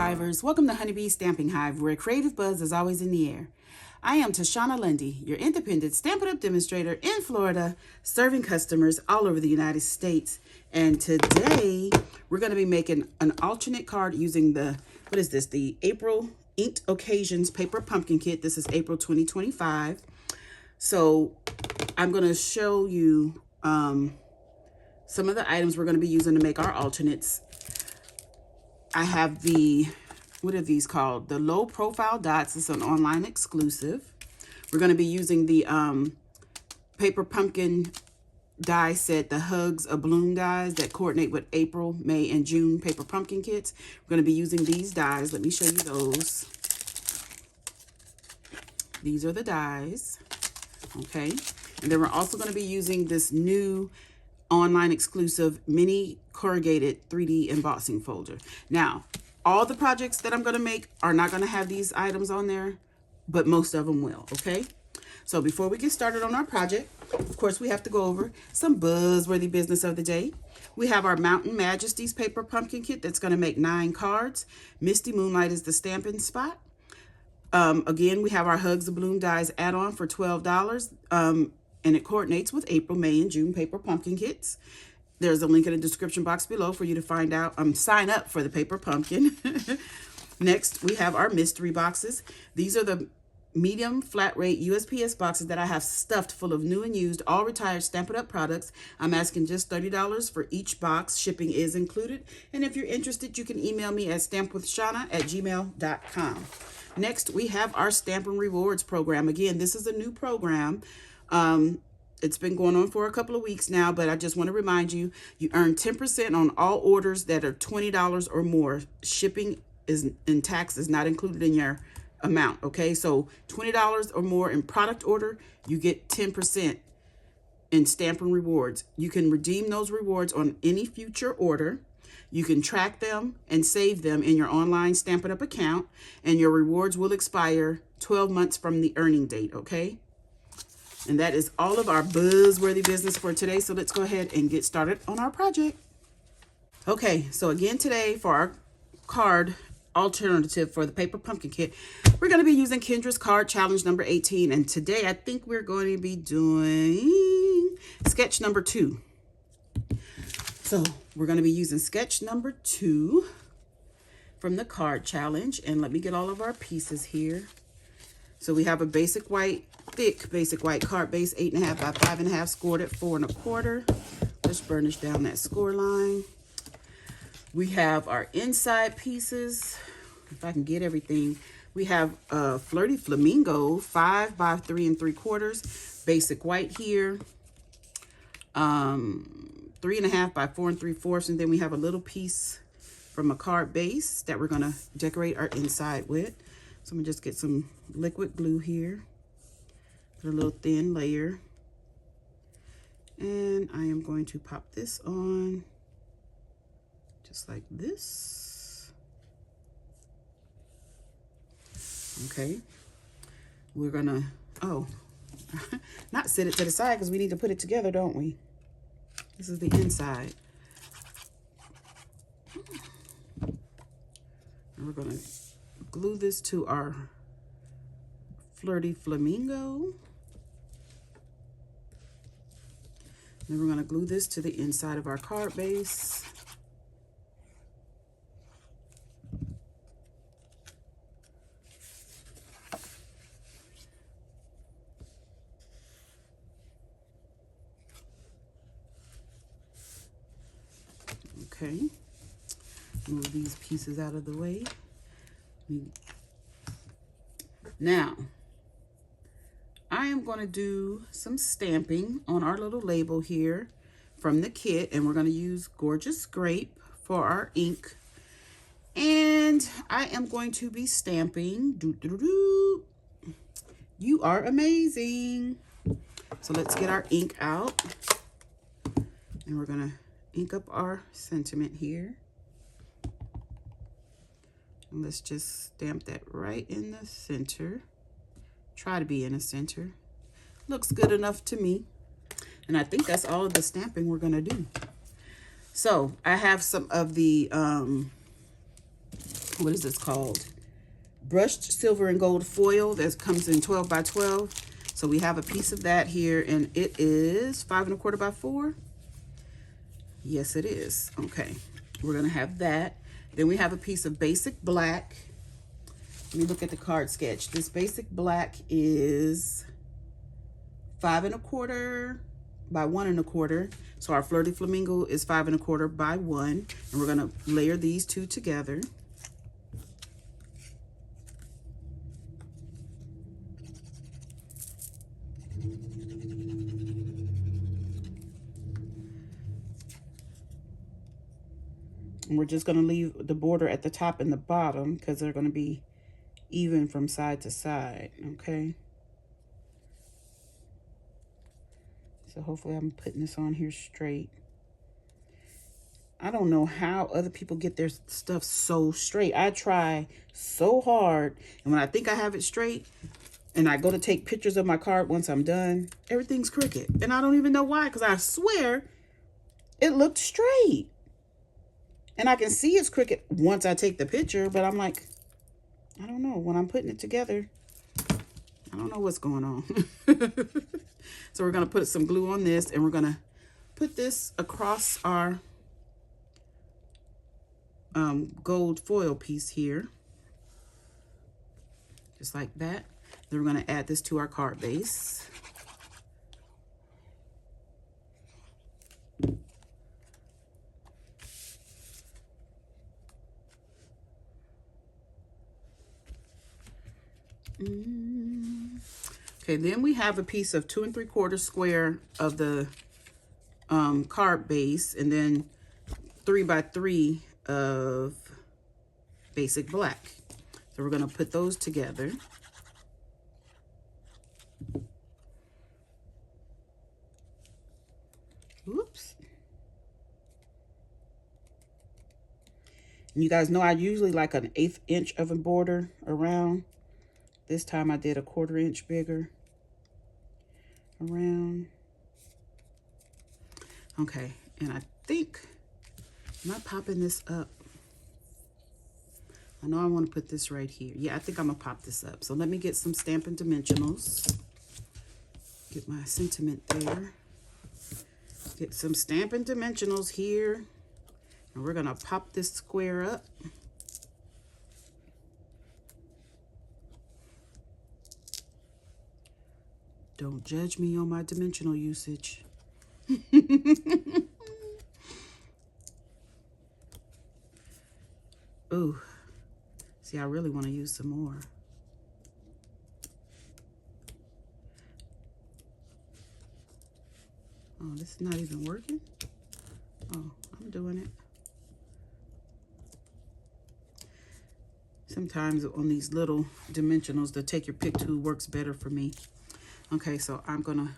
Hivers. Welcome to Honeybee Stamping Hive, where creative buzz is always in the air. I am Tashana Lundy, your independent Stampin' Up demonstrator in Florida, serving customers all over the United States. And today, we're going to be making an alternate card using the, the April Inked Occasions Paper Pumpkin Kit. This is April 2025. So, I'm going to show you some of the items we're going to be using to make our alternates. I have the, what are these called? The low profile dots. It's an online exclusive. We're going to be using the paper pumpkin die set, the Hugs a Bloom dies that coordinate with April, May, and June paper pumpkin kits. We're going to be using these dies. Let me show you those. These are the dies. Okay. And then we're also going to be using this new online exclusive mini corrugated 3D embossing folder. Now, all the projects that I'm going to make are not going to have these items on there, but most of them will, okay? So before we get started on our project, of course, we have to go over some buzzworthy business of the day. We have our Mountain Majesties paper pumpkin kit that's going to make 9 cards. Misty Moonlight is the stamping spot. Again, we have our Hugs a Bloom dies add-on for $12. And it coordinates with April, May, and June paper pumpkin kits. There's a link in the description box below for you to find out, sign up for the paper pumpkin. Next, we have our mystery boxes. These are the medium flat rate USPS boxes that I have stuffed full of new and used, all retired Stampin' Up products. I'm asking just $30 for each box. Shipping is included. And if you're interested, you can email me at stampwithshana@gmail.com. Next, we have our Stampin' Rewards program. Again, this is a new program. It's been going on for a couple of weeks now, but I just want to remind you, you earn 10% on all orders that are $20 or more. Shipping is and tax is not included in your amount, okay? So $20 or more in product order, you get 10% in Stampin' Rewards. You can redeem those rewards on any future order. You can track them and save them in your online Stampin' Up account, and your rewards will expire 12 months from the earning date, okay? And that is all of our buzzworthy business for today. So let's go ahead and get started on our project. Okay, so again today for our card alternative for the paper pumpkin kit, we're going to be using Kendra's card challenge number 18. And today I think we're going to be doing sketch number 2. So we're going to be using sketch number 2 from the card challenge. And let me get all of our pieces here. So we have a basic white, thick basic white card base, 8.5 by 5.5, scored at 4 1/4. Let's burnish down that score line. We have our inside pieces. If I can get everything, we have a Flirty Flamingo, 5 by 3 3/4, basic white here. 3.5 by 4 3/4, and then we have a little piece from a card base that we're gonna decorate our inside with. So I'm gonna just get some liquid glue here. Put a little thin layer. And I am going to pop this on just like this. Okay. We're gonna, not sit it to the side because we need to put it together, don't we? This is the inside. And we're gonna glue this to our Flirty Flamingo. Then we're going to glue this to the inside of our card base. Okay. Move these pieces out of the way. Now, I am going to do some stamping on our little label here from the kit, and we're going to use Gorgeous Grape for our ink. And I am going to be stamping, You Are Amazing. So let's get our ink out, and we're going to ink up our sentiment here. And let's just stamp that right in the center. Try to be in the center. Looks good enough to me. And I think that's all of the stamping we're going to do. So I have some of the what is this called? Brushed silver and gold foil that comes in 12 by 12. So we have a piece of that here, and it is 5 1/4 by 4. Yes, it is. Okay, we're gonna have that. Then we have a piece of basic black. Let me look at the card sketch. This basic black is 5 1/4 by 1 1/4. So our Flirty Flamingo is 5 1/4 by 1, and we're gonna layer these two together. And we're just gonna leave the border at the top and the bottom because they're gonna be even from side to side, okay? So hopefully I'm putting this on here straight. I don't know how other people get their stuff so straight. I try so hard, and when I think I have it straight, and I go to take pictures of my card once I'm done, everything's crooked. And I don't even know why, because I swear it looked straight. And I can see it's crooked once I take the picture, but I'm like, I don't know. When I'm putting it together, I don't know what's going on. So we're going to put some glue on this, and we're going to put this across our gold foil piece here. Just like that. Then we're going to add this to our card base. Okay, then we have a piece of 2 3/4 square of the card base, and then 3 by 3 of basic black. So we're going to put those together. Oops. And you guys know I usually like an 1/8 inch of a border around. This time I did a 1/4 inch bigger around. Okay, and I think, am I popping this up? I know I want to put this right here. Yeah, I think I'm gonna pop this up. So let me get some Stampin' Dimensionals. Get my sentiment there. Get some Stampin' Dimensionals here. And we're gonna pop this square up. Don't judge me on my dimensional usage. Ooh, see, I really want to use some more. Oh, this is not even working? Oh, I'm doing it. Sometimes on these little dimensionals, the take your pick tool works better for me. Okay, so I'm gonna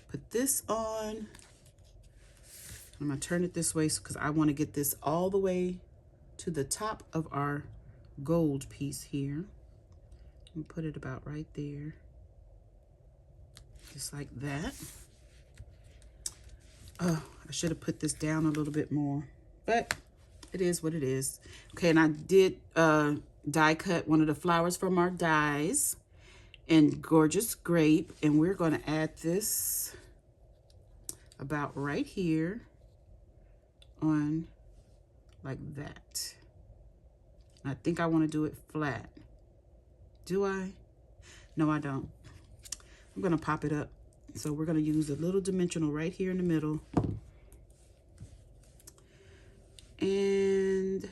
put this on. I'm gonna turn it this way because I want to get this all the way to the top of our gold piece here. And put it about right there. Just like that. Oh, I should have put this down a little bit more, but it is what it is. Okay, and I did die cut one of the flowers from our dies in Gorgeous Grape, and we're going to add this about right here on like that. I think I want to do it flat. Do I? No, I don't. I'm going to pop it up. So we're going to use a little dimensional right here in the middle. And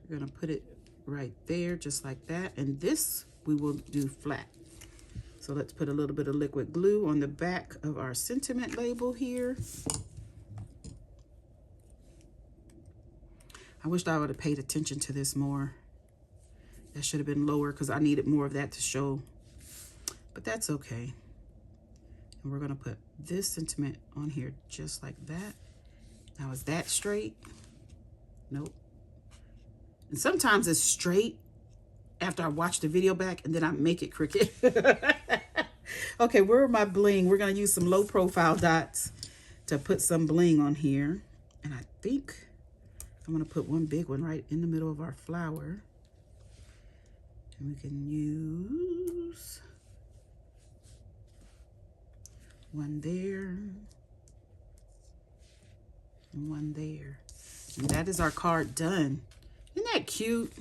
we're going to put it right there, just like that. And this we will do flat. So let's put a little bit of liquid glue on the back of our sentiment label here. I wished I would have paid attention to this more. That should have been lower because I needed more of that to show. But that's okay. And we're going to put this sentiment on here just like that. Now, is that straight? Nope. And sometimes it's straight after I watch the video back and then I make it crooked. Okay, where are my bling? We're going to use some low profile dots to put some bling on here. And I think I'm going to put one big one right in the middle of our flower. And we can use one there and one there. And that is our card done. Isn't that cute?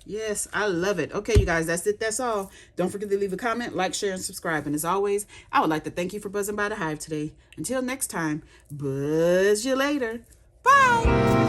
Yes, I love it. Okay, you guys, that's it. That's all. Don't forget to leave a comment, like, share, and subscribe. And as always, I would like to thank you for buzzing by the hive today. Until next time, buzz you later. Bye.